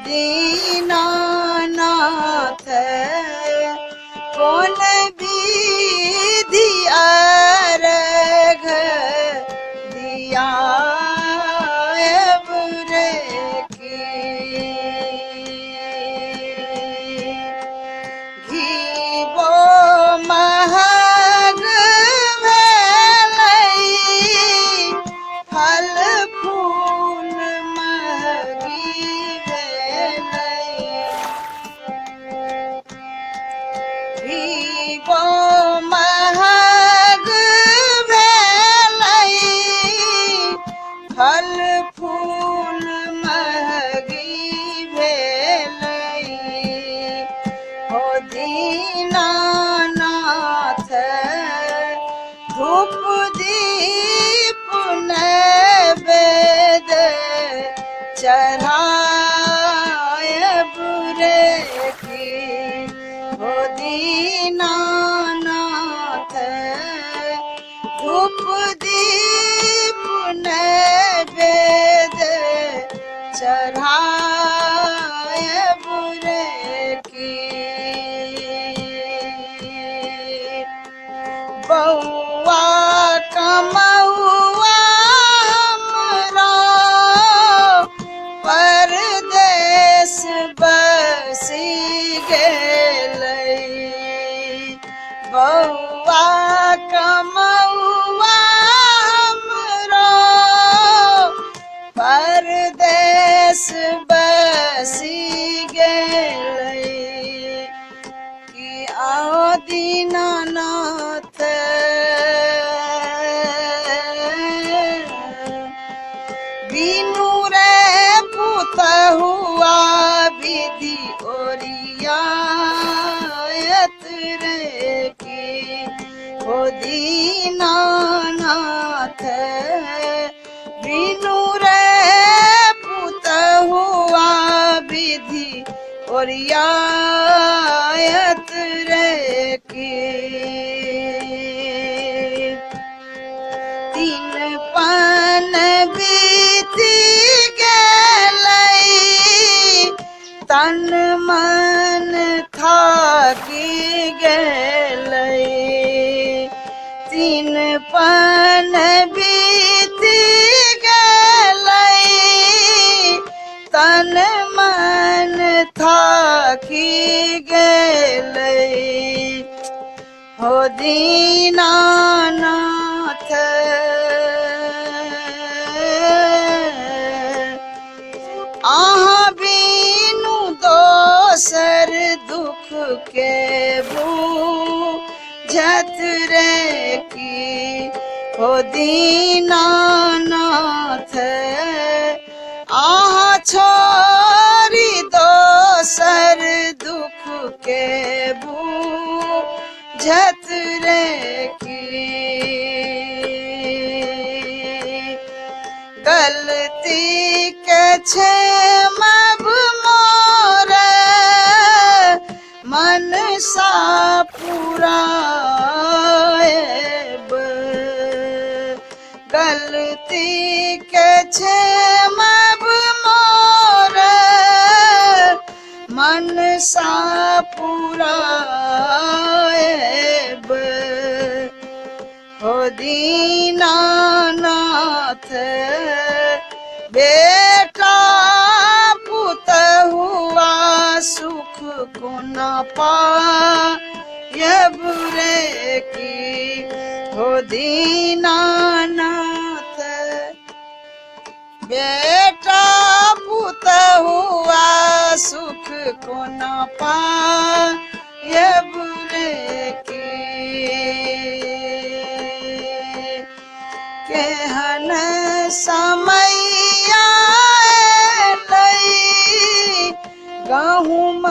दीनानाथ कौन विधि अर्घ दिया बुरे की घीबो महग भेलै फल फूल महगी भेलै घीबो महग भेलै फल फूल महगी भेलै हो दीनानाथ धूप दीप नैवेद्य चढ़ाए बुरे की हो दीनानाथ धूप दीप नैवेद्य चढ़ाए बुरे की बउआ कमौआ हमरा परदेस बसी गेलै बउआ कमौआ हमरा परदेस बसी गेलै कि आओ दीनानाथ बिनु रे पुतहुआ विधि ओरियायत रे की हो दीनानाथ बिनु रे पुतहुआ विधि ओरियायत रे की तीन पन बीती गेलै तन मन थाकी गेलै तीन पन बीती गेलै तन मन थाकी गेलै हो दीनानाथ आहाँ बिनु दोसर दुख के बूझत रे की हो दीनानाथ आहाँ छोरी दोसर दुख के बूझत रे की गलती के क्षमब मोर मन सा पुराएब गलती के क्षमब मोर मन सा पुराएब हो दीनानाथ बेटा पुतहुआ सुख को न पायब रे की हो दीनानाथ बेटा पुतहुआ सुख को न पायब रे की केहन समय आलै गहुम